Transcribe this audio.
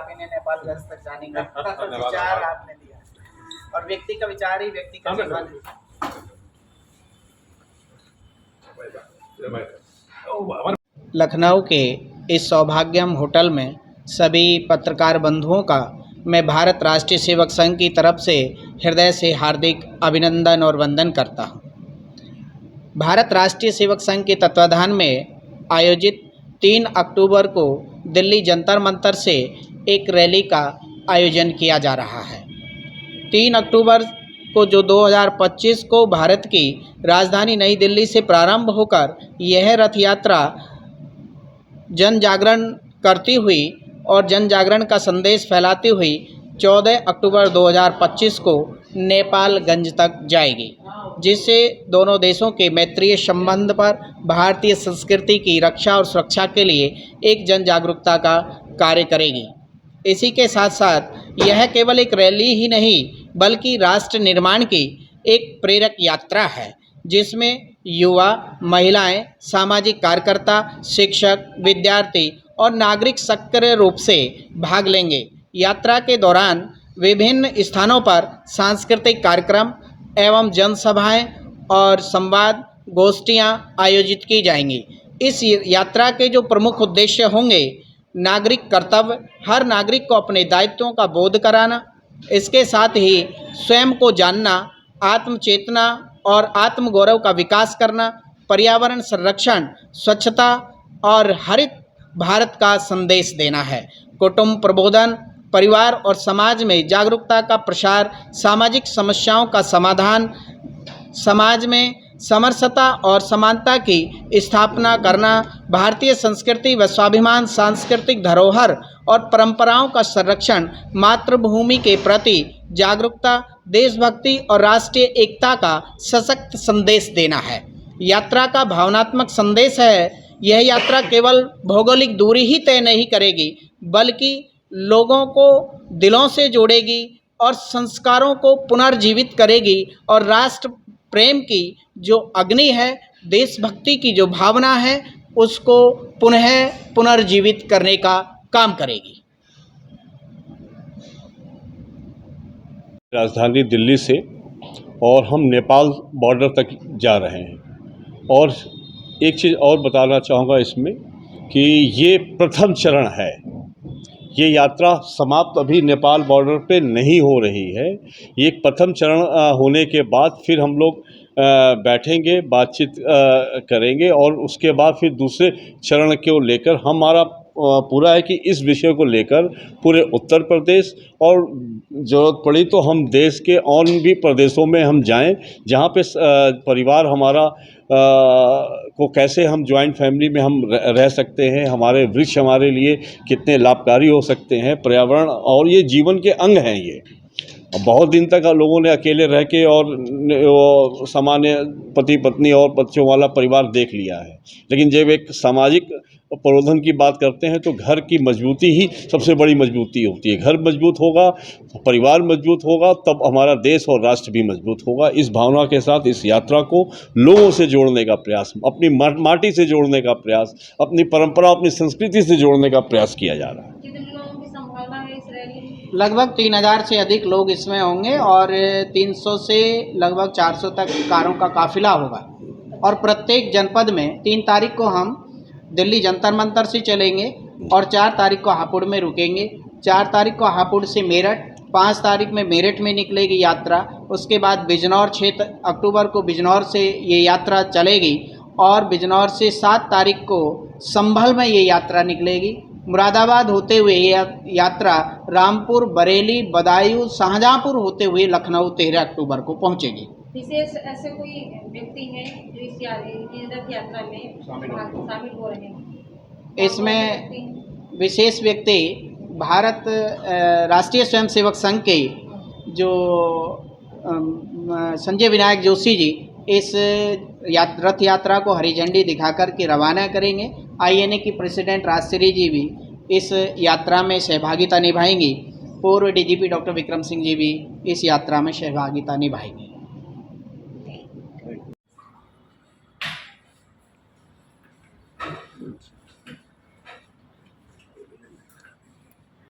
आप ही ने नेपालगंज तक जाने का विचार आपने दिया, और व्यक्ति का विचार ही व्यक्ति का जीवन है। लखनऊ के इस सौभाग्यम होटल में सभी पत्रकार बंधुओं का मैं भारत राष्ट्रीय सेवक संघ की तरफ से हृदय से हार्दिक अभिनंदन और वंदन करता हूँ। भारत राष्ट्रीय सेवक संघ के तत्वाधान में आयोजित 3 अक्टूबर को दिल्ली जंतर मंतर से एक रैली का आयोजन किया जा रहा है। 3 अक्टूबर को जो 2025 को भारत की राजधानी नई दिल्ली से प्रारंभ होकर यह रथ यात्रा जन जागरण करती हुई और जन जागरण का संदेश फैलाती हुई 14 अक्टूबर 2025 को नेपालगंज तक जाएगी, जिससे दोनों देशों के मैत्रीय संबंध पर भारतीय संस्कृति की रक्षा और सुरक्षा के लिए एक जन जागरूकता का कार्य करेगी। इसी के साथ साथ यह केवल एक रैली ही नहीं बल्कि राष्ट्र निर्माण की एक प्रेरक यात्रा है, जिसमें युवा, महिलाएं, सामाजिक कार्यकर्ता, शिक्षक, विद्यार्थी और नागरिक सक्रिय रूप से भाग लेंगे। यात्रा के दौरान विभिन्न स्थानों पर सांस्कृतिक कार्यक्रम एवं जनसभाएं और संवाद गोष्ठियां आयोजित की जाएंगी। इस यात्रा के जो प्रमुख उद्देश्य होंगे, नागरिक कर्तव्य, हर नागरिक को अपने दायित्वों का बोध कराना, इसके साथ ही स्वयं को जानना, आत्मचेतना और आत्मगौरव का विकास करना, पर्यावरण संरक्षण, स्वच्छता और हरित भारत का संदेश देना है। कुटुंब प्रबोधन, परिवार और समाज में जागरूकता का प्रसार, सामाजिक समस्याओं का समाधान, समाज में समरसता और समानता की स्थापना करना, भारतीय संस्कृति व स्वाभिमान, सांस्कृतिक धरोहर और परंपराओं का संरक्षण, मातृभूमि के प्रति जागरूकता, देशभक्ति और राष्ट्रीय एकता का सशक्त संदेश देना है। यात्रा का भावनात्मक संदेश है, यह यात्रा केवल भौगोलिक दूरी ही तय नहीं करेगी बल्कि लोगों को दिलों से जोड़ेगी और संस्कारों को पुनर्जीवित करेगी और राष्ट्र प्रेम की जो अग्नि है, देशभक्ति की जो भावना है, उसको पुनर्जीवित करने का काम करेगी। राजधानी दिल्ली से और हम नेपाल बॉर्डर तक जा रहे हैं। और एक चीज़ और बताना चाहूँगा इसमें कि ये प्रथम चरण है। ये यात्रा समाप्त अभी नेपाल बॉर्डर पे नहीं हो रही है। ये एक प्रथम चरण होने के बाद फिर हम लोग बैठेंगे, बातचीत करेंगे और उसके बाद फिर दूसरे चरण को लेकर हमारा पूरा है कि इस विषय को लेकर पूरे उत्तर प्रदेश और ज़रूरत पड़ी तो हम देश के और भी प्रदेशों में हम जाएं, जहां पे परिवार हमारा को कैसे हम जॉइंट फैमिली में हम रह सकते हैं, हमारे वृक्ष हमारे लिए कितने लाभकारी हो सकते हैं, पर्यावरण और ये जीवन के अंग हैं। ये बहुत दिन तक लोगों ने अकेले रह के और सामान्य पति पत्नी और बच्चों वाला परिवार देख लिया है, लेकिन जब एक सामाजिक प्रबोधन की बात करते हैं तो घर की मजबूती ही सबसे बड़ी मजबूती होती है। घर मजबूत होगा, परिवार मजबूत होगा, तब हमारा देश और राष्ट्र भी मजबूत होगा। इस भावना के साथ इस यात्रा को लोगों से जोड़ने का प्रयास, अपनी माटी से जोड़ने का प्रयास, अपनी परंपरा, अपनी संस्कृति से जोड़ने का प्रयास किया जा रहा है। लगभग 3000 से अधिक लोग इसमें होंगे और 300 से लगभग 400 तक कारों का काफिला होगा। और प्रत्येक जनपद में 3 तारीख को हम दिल्ली जंतर मंतर से चलेंगे और 4 तारीख को हापुड़ में रुकेंगे। 4 तारीख को हापुड़ से मेरठ, 5 तारीख में मेरठ में निकलेगी यात्रा। उसके बाद बिजनौर, 6 अक्टूबर को बिजनौर से ये यात्रा चलेगी और बिजनौर से 7 तारीख को संभल में ये यात्रा निकलेगी। मुरादाबाद होते हुए यात्रा रामपुर, बरेली, बदायूं, शाहजहांपुर होते हुए लखनऊ 13 अक्टूबर को पहुंचेगी। विशेष ऐसे कोई व्यक्ति हैं जो इस रथ यात्रा में शामिल हो रहे हैं? इसमें विशेष व्यक्ति भारत राष्ट्रीय स्वयंसेवक संघ के जो संजय विनायक जोशी जी इस रथ यात्रा को हरी झंडी दिखाकर के रवाना करेंगे। INA की प्रेसिडेंट राजश्री जी भी इस यात्रा में सहभागिता निभाएंगी। पूर्व DGP डॉक्टर विक्रम सिंह जी भी इस यात्रा में सहभागिता निभाएंगे। Thank you.